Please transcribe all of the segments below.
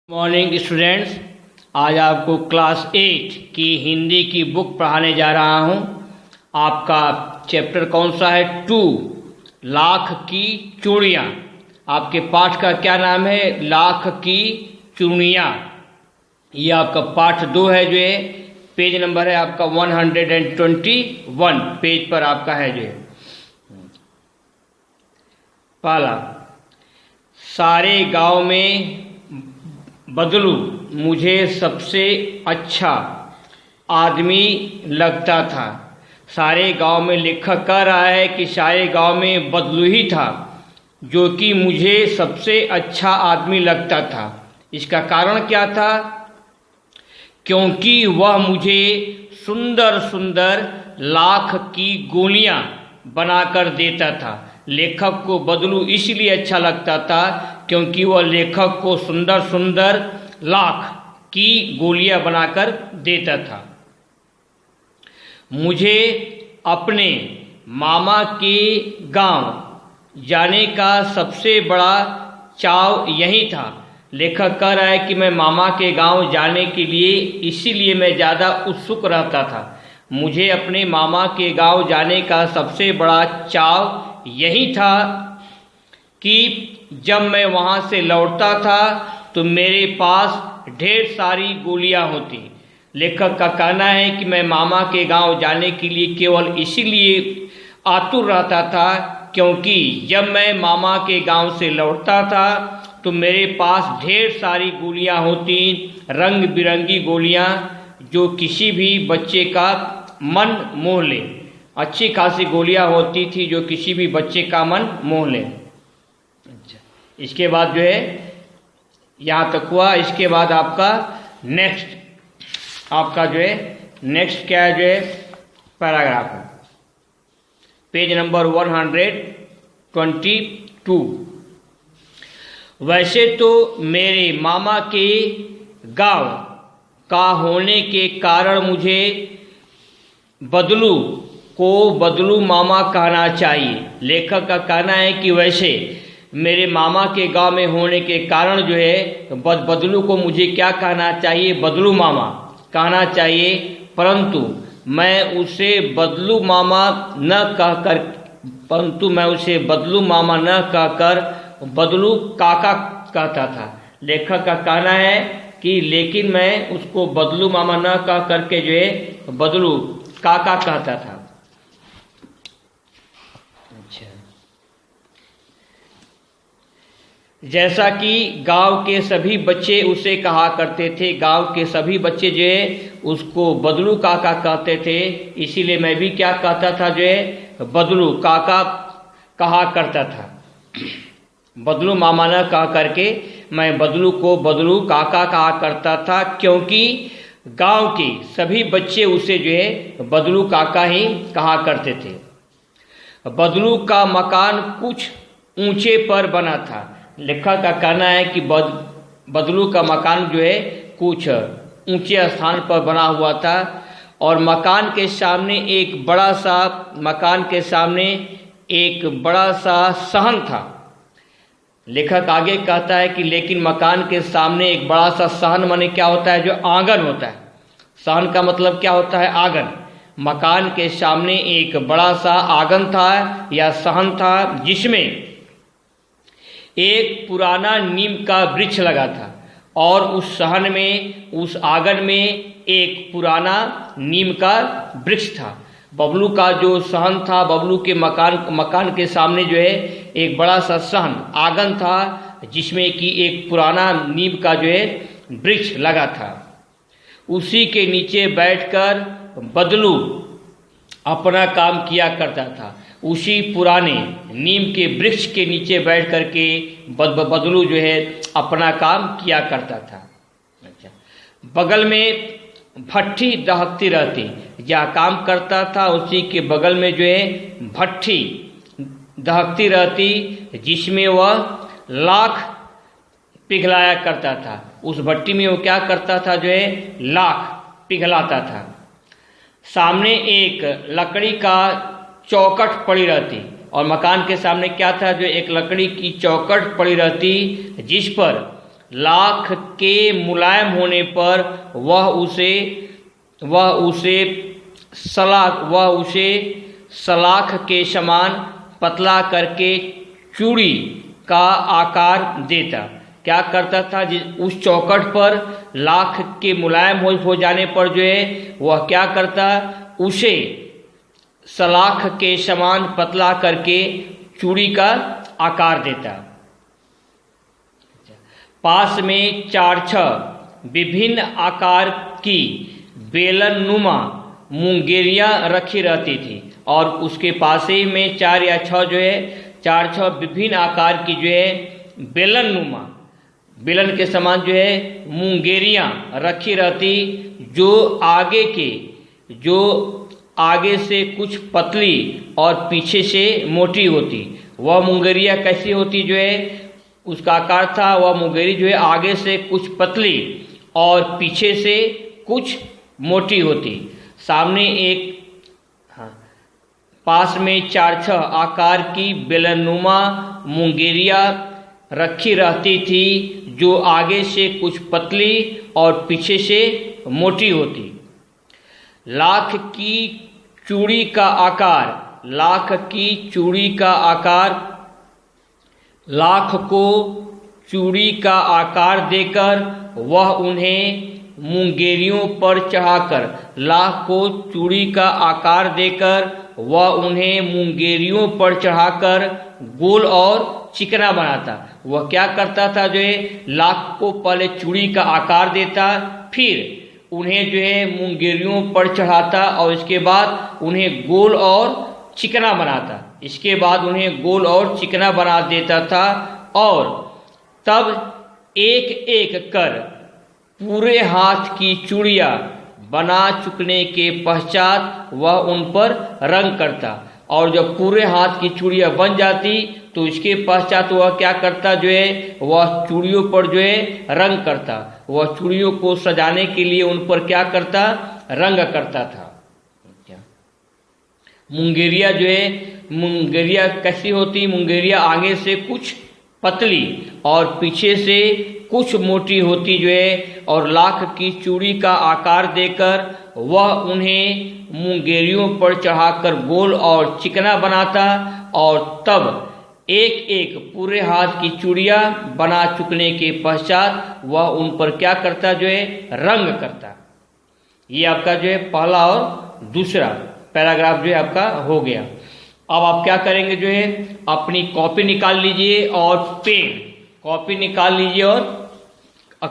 Morning students, आज आपको class 8 की हिंदी की बुक पढ़ाने जा रहा हूं। आपका चैप्टर कौन सा है? 2 लाख की चूड़ियाँ। आपके पाठ का क्या नाम है? लाख की चूड़ियाँ। ये आपका पाठ 2 है जो है पेज नंबर है आपका 121 पेज पर आपका है जो है। पहला, सारे गांव में बदलू मुझे सबसे अच्छा आदमी लगता था। सारे गांव में लेखक कह रहा है कि सारे गांव में बदलू ही था जो कि मुझे सबसे अच्छा आदमी लगता था। इसका कारण क्या था? क्योंकि वह मुझे सुंदर सुंदर लाख की गोलियां बनाकर देता था। लेखक को बदलू इसलिए अच्छा लगता था क्योंकि वह लेखक को सुंदर सुंदर लाख की गोलियां बनाकर देता था। मुझे अपने मामा के गांव जाने का सबसे बड़ा चाव यही था। लेखक कह रहा है कि मैं मामा के गांव जाने के लिए इसीलिए मैं ज़्यादा उत्सुक रहता था। मुझे अपने मामा के गांव जाने का सबसे बड़ा चाव यही था कि जब मैं वहाँ से लौटता था तो मेरे पास ढेर सारी गोलियाँ होती। लेखक का कहना है कि मैं मामा के गांव जाने के लिए केवल इसीलिए आतुर रहता था क्योंकि जब मैं मामा के गांव से लौटता था तो मेरे पास ढेर सारी गोलियाँ होती, रंग बिरंगी गोलियाँ जो किसी भी बच्चे का मन मोह ले। अच्छी खासी गोलियाँ होती थी जो किसी भी बच्चे का मन मोह ले। अच्छा, इसके बाद जो है यहाँ तक हुआ। इसके बाद आपका नेक्स्ट आपका जो है नेक्स्ट क्या है जो है पैराग्राफ है पेज नंबर 122। वैसे तो मेरे मामा के गांव का होने के कारण मुझे बदलू को बदलू मामा कहना चाहिए। लेखक का कहना है कि वैसे मेरे मामा के गांव में होने के कारण जो है बदलू को मुझे क्या कहना चाहिए? बदलू मामा कहना चाहिए, परंतु मैं उसे बदलू मामा न कहकर बदलू काका कहता था। लेखक का कहना है कि लेकिन मैं उसको बदलू मामा न कह करके जो है बदलू काका कहता था। अच्छा, जैसा कि गांव के सभी बच्चे उसे कहा करते थे, गांव के सभी बच्चे जो है उसको बदलू काका कहते थे, इसीलिए मैं भी क्या कहता था जो है बदलू काका कहा करता था। बदलू मामा न कह करके मैं बदलू को बदलू काका कहा करता था क्योंकि गांव के सभी बच्चे उसे जो है बदलू काका ही कहा करते थे। बदलू का मकान कुछ ऊंचे पर बना था। लेखक का कहना है कि बदलू का मकान जो है कुछ ऊंचे स्थान पर बना हुआ था और मकान के सामने एक बड़ा सा सहन था। लेखक आगे कहता है कि लेकिन मकान के सामने एक बड़ा सा सहन माने क्या होता है? जो आंगन होता है। सहन का मतलब क्या होता है? आंगन। मकान के सामने एक बड़ा सा आंगन था या सहन था जिसमें एक पुराना नीम का वृक्ष लगा था और उस सहन में, उस आंगन में एक पुराना नीम का वृक्ष था। बबलू का जो सहन था, बबलू के मकान के सामने जो है एक बड़ा सा सहन आंगन था जिसमें कि एक पुराना नीम का जो है वृक्ष लगा था। उसी के नीचे बैठकर बदलू अपना काम किया करता था। उसी पुराने नीम के वृक्ष के नीचे बैठ करके बदलू जो है अपना काम किया करता था। अच्छा, बगल में भट्ठी दहकती रहती। जहाँ काम करता था उसी के बगल में जो है भट्ठी दहकती रहती जिसमें वह लाख पिघलाया करता था। उस भट्टी में वो क्या करता था? जो है लाख पिघलाता था। सामने एक लकड़ी का चौखट पड़ी रहती और मकान के सामने क्या था? जो एक लकड़ी की चौखट पड़ी रहती जिस पर लाख के मुलायम होने पर वह उसे सलाख के समान पतला करके चूड़ी का आकार देता। क्या करता था, उस चौखट पर लाख के मुलायम हो जाने पर जो है वह क्या करता, उसे सलाख के समान पतला करके चूड़ी का आकार देता। पास में 4-6 विभिन्न आकार की बेलनुमा मुंगेरियां रखी रहती थी और उसके पास ही में 4 या 6 जो है 4-6 विभिन्न आकार की जो है बेलनुमा, बेलन के समान जो है मुंगेरियां रखी रहती, जो आगे से कुछ पतली और पीछे से मोटी होती। वह मुंगेरियां कैसी होती, जो है उसका आकार था, वह मुंगेरी जो है आगे से कुछ पतली और पीछे से कुछ मोटी होती। सामने पास में 4-6 आकार की बेलनुमा मुंगेरियां रखी रहती थी, जो आगे से कुछ पतली और पीछे से मोटी होती। लाख की चूड़ी का आकार, लाख को चूड़ी का आकार देकर वह उन्हें मुंगेरियों पर चढ़ाकर, लाख को चूड़ी का आकार देकर वह उन्हें मुंगेरियों पर चढ़ाकर गोल और चिकना बनाता। वह क्या करता था, जो है लाख को पहले चूड़ी का आकार देता, फिर उन्हें जो है मुंगेरियों पर चढ़ाता और इसके बाद उन्हें गोल और चिकना बनाता। इसके बाद उन्हें गोल और चिकना बना देता था और तब एक एक कर पूरे हाथ की चूड़ियाँ बना चुकने के पश्चात वह उन पर रंग करता। और जब पूरे हाथ की चूड़ियाँ बन जाती तो इसके पश्चात वह क्या करता, जो है वह चूड़ियों पर जो है रंग करता। वह चूड़ियों को सजाने के लिए उन पर क्या करता, रंग करता था। मुंगेरिया जो है, मुंगेरिया कैसी होती, मुंगेरिया आगे से कुछ पतली और पीछे से कुछ मोटी होती जो है, और लाख की चूड़ी का आकार देकर वह उन्हें मुंगेरियों पर चढ़ाकर गोल और चिकना बनाता और तब एक एक पूरे हाथ की चूड़ियाँ बना चुकने के पश्चात वह उन पर क्या करता, जो है रंग करता। ये आपका जो है पहला और दूसरा पैराग्राफ जो है आपका हो गया। अब आप क्या करेंगे, जो है अपनी कॉपी निकाल लीजिए और पेन, कॉपी निकाल लीजिए और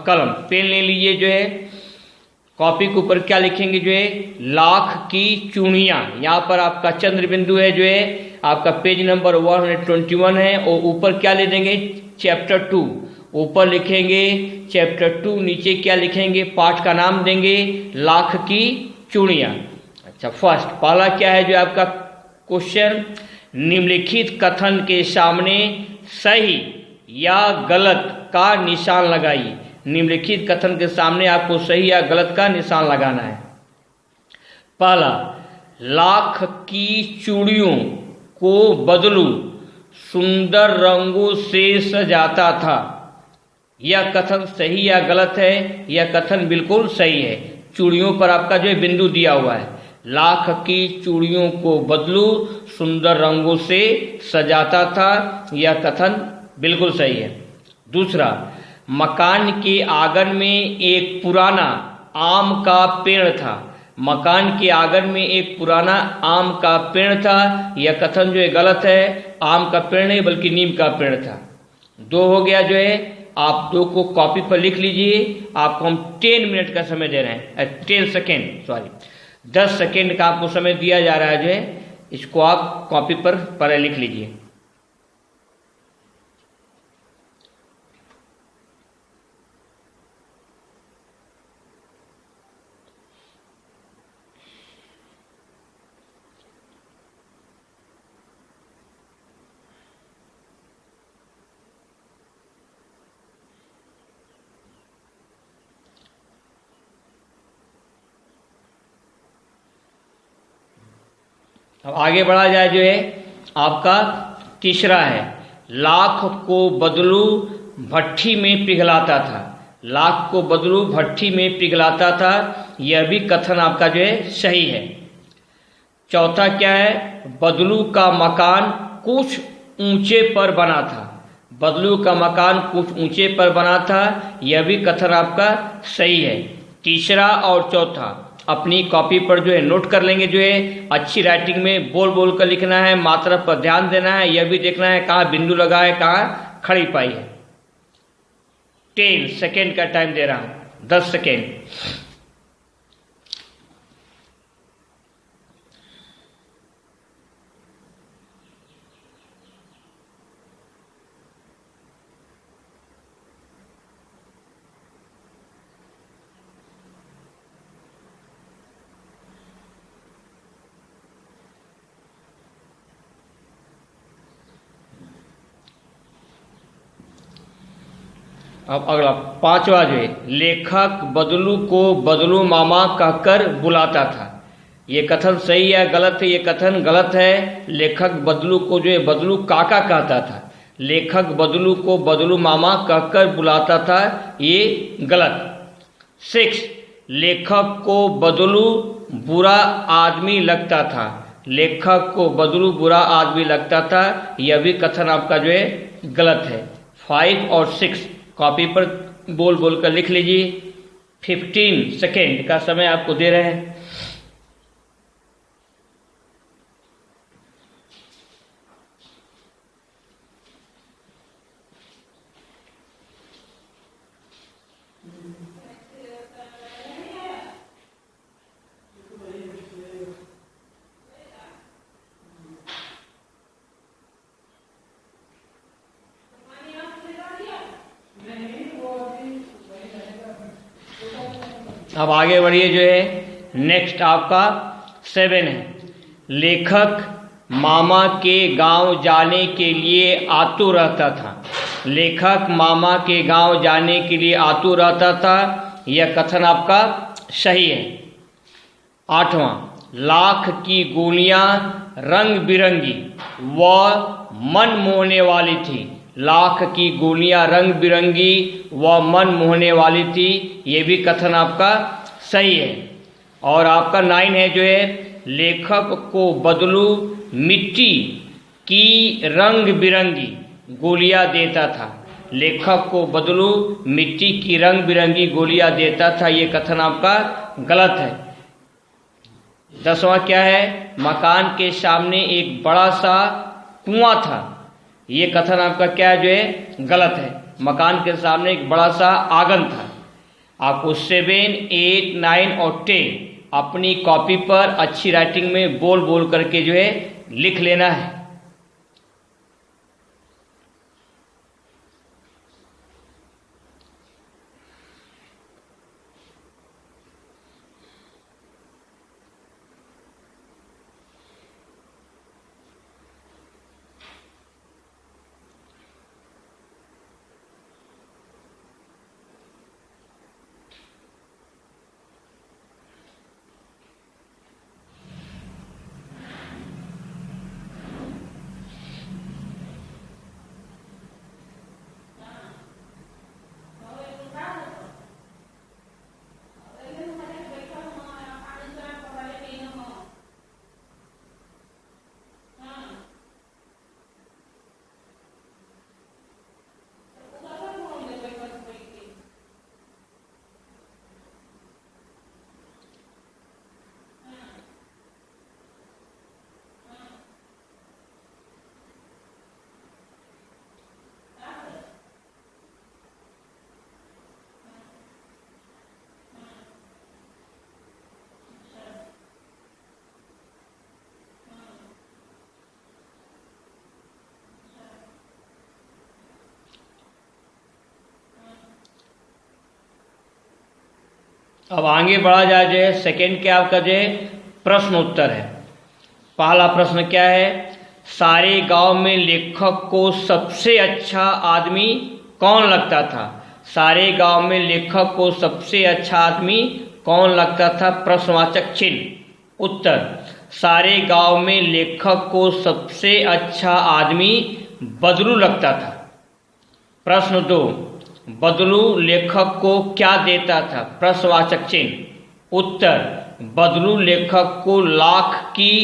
कलम, पेन ले लीजिए। जो है कॉपी के ऊपर क्या लिखेंगे, जो है लाख की चूड़ियाँ। यहाँ पर आपका चंद्र बिंदु है, जो है आपका पेज नंबर 121 है, और ऊपर क्या ले देंगे, चैप्टर 2 ऊपर लिखेंगे चैप्टर 2, नीचे क्या लिखेंगे, पाठ का नाम देंगे लाख की चूड़ियाँ। अच्छा, फर्स्ट पहला क्या है, जो आपका क्वेश्चन, निम्नलिखित कथन के सामने सही या गलत का निशान लगाइए। निम्नलिखित कथन के सामने आपको सही या गलत का निशान लगाना है। पहला, लाख की चूड़ियों को बदलू सुंदर रंगों से सजाता था। यह कथन सही या गलत है? यह कथन बिल्कुल सही है। चूड़ियों पर आपका जो है बिंदु दिया हुआ है, लाख की चूड़ियों को बदलू सुंदर रंगों से सजाता था, यह कथन बिल्कुल सही है। दूसरा, मकान के आंगन में एक पुराना आम का पेड़ था। मकान के आंगन में एक पुराना आम का पेड़ था, यह कथन जो है गलत है। आम का पेड़ नहीं बल्कि नीम का पेड़ था। 2 हो गया। जो है आप 2 को कॉपी पर लिख लीजिए। आपको हम 10 मिनट का समय दे रहे हैं, 10 सेकेंड, सॉरी 10 सेकेंड का आपको समय दिया जा रहा है। जो है इसको आप कॉपी पर पहले लिख लीजिए। अब आगे बढ़ा जाए। जो है आपका तीसरा है, लाख को बदलू भट्ठी में पिघलाता था। लाख को बदलू भट्ठी में पिघलाता था, यह भी कथन आपका जो है सही है। चौथा क्या है, बदलू का मकान कुछ ऊंचे पर बना था। बदलू का मकान कुछ ऊंचे पर बना था, यह भी कथन आपका सही है। तीसरा और चौथा अपनी कॉपी पर जो है नोट कर लेंगे। जो है अच्छी राइटिंग में बोल बोल कर लिखना है, मात्रा पर ध्यान देना है, यह भी देखना है कहाँ बिंदु लगा है, कहाँ खड़ी पाई है। 10 सेकेंड का टाइम दे रहा हूं, 10 सेकेंड। अब अगला पांचवा जो है, लेखक बदलू को बदलू मामा कहकर बुलाता था। ये कथन सही है गलत है? ये कथन गलत है। लेखक बदलू को जो है बदलू काका कहता था। लेखक बदलू को बदलू मामा कहकर बुलाता था, ये गलत। 6, लेखक को बदलू बुरा आदमी लगता था। लेखक को बदलू बुरा आदमी लगता था, यह भी कथन आपका जो है गलत है। 5 और 6 कॉपी पर बोल बोल कर लिख लीजिए। 15 सेकेंड का समय आपको दे रहे हैं। अब आगे बढ़िए। जो है नेक्स्ट आपका 7 है, लेखक मामा के गांव जाने के लिए आतुर रहता था। लेखक मामा के गांव जाने के लिए आतुर रहता था, यह कथन आपका सही है। 8वां, लाख की गोलियां रंग बिरंगी व मन मोहने वाली थी। लाख की गोलियां रंग बिरंगी व मन मोहने वाली थी, ये भी कथन आपका सही है। और आपका 9 है जो है, लेखक को बदलू मिट्टी की रंग बिरंगी गोलियां देता था। लेखक को बदलू मिट्टी की रंग बिरंगी गोलियां देता था, ये कथन आपका गलत है। 10वां क्या है, मकान के सामने एक बड़ा सा कुआं था। ये कथन आपका क्या जो है गलत है। मकान के सामने एक बड़ा सा आंगन था। आपको 7, 8, 9 और 10 अपनी कॉपी पर अच्छी राइटिंग में बोल बोल करके जो है लिख लेना है। अब आगे बढ़ा जाए। जो है सेकेंड क्या आपका जो है प्रश्न उत्तर है। पहला प्रश्न क्या है, सारे गांव में लेखक को सबसे अच्छा आदमी कौन लगता था। सारे गांव में लेखक को सबसे अच्छा आदमी कौन लगता था, प्रश्नवाचक चिन्ह। उत्तर, सारे गांव में लेखक को सबसे अच्छा आदमी बदलू लगता था। प्रश्न 2, बदलू लेखक को क्या देता था? प्रश्नवाचक चिन्ह। उत्तर, बदलू लेखक को लाख की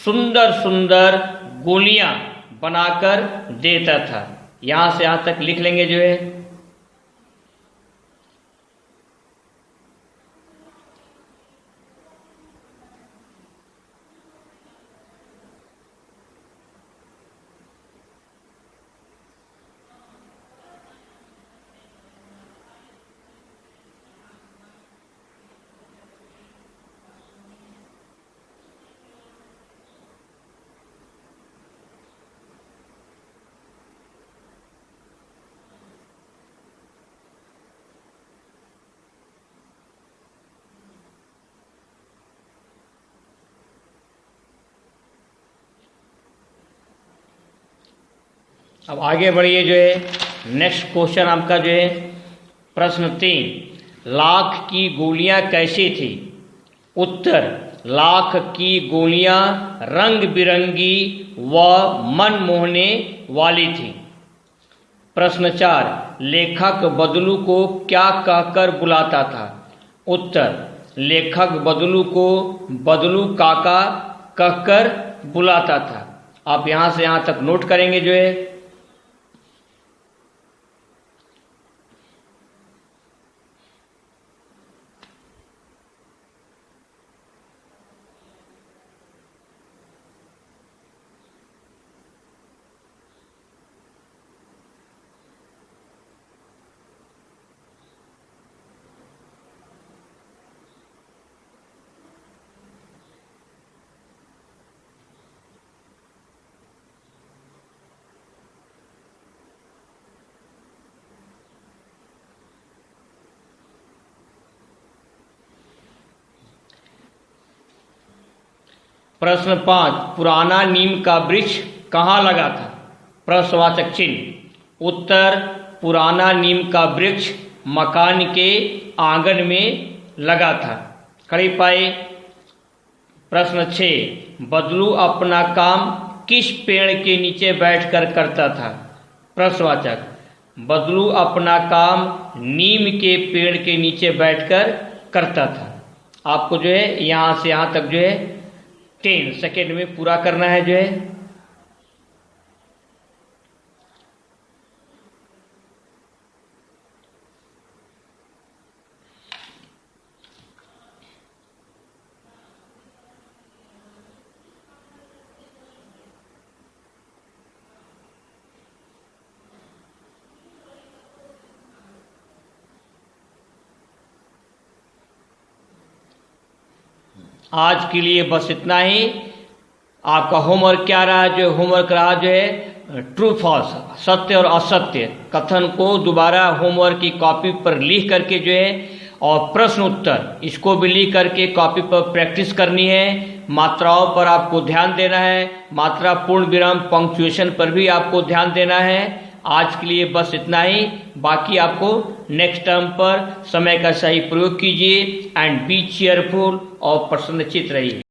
सुंदर सुंदर गोलियां बनाकर देता था। यहां से यहां तक लिख लेंगे जो है। अब आगे बढ़िए जो है। नेक्स्ट क्वेश्चन आपका जो है प्रश्न 3, लाख की गोलियां कैसी थी? उत्तर, लाख की गोलियां रंग बिरंगी व मन मोहने वाली थी। प्रश्न 4, लेखक बदलू को क्या कहकर बुलाता था? उत्तर, लेखक बदलू को बदलू काका कहकर बुलाता था। आप यहां से यहां तक नोट करेंगे जो है। प्रश्न 5, पुराना नीम का वृक्ष कहाँ लगा था? प्रश्नवाचक चिन्ह। उत्तर, पुराना नीम का वृक्ष मकान के आंगन में लगा था। खड़ी पाई। प्रश्न 6, बदलू अपना काम किस पेड़ के नीचे बैठकर करता था? प्रश्नवाचक, बदलू अपना काम नीम के पेड़ के नीचे बैठकर करता था। आपको जो है यहाँ से यहाँ तक जो है 10 सेकेंड में पूरा करना है जो है। आज के लिए बस इतना ही। आपका होमवर्क क्या रहा? जो होमवर्क रहा जो है ट्रू फॉल्स, सत्य और असत्य कथन को दोबारा होमवर्क की कॉपी पर लिख करके जो है, और प्रश्न उत्तर इसको भी लिख करके कॉपी पर प्रैक्टिस करनी है। मात्राओं पर आपको ध्यान देना है, मात्रा पूर्ण विराम पंक्चुएशन पर भी आपको ध्यान देना है। आज के लिए बस इतना ही। बाकी आपको नेक्स्ट टर्म पर समय का सही प्रयोग कीजिए एंड बी चेयरफुल और प्रसन्नचित्त रहिए।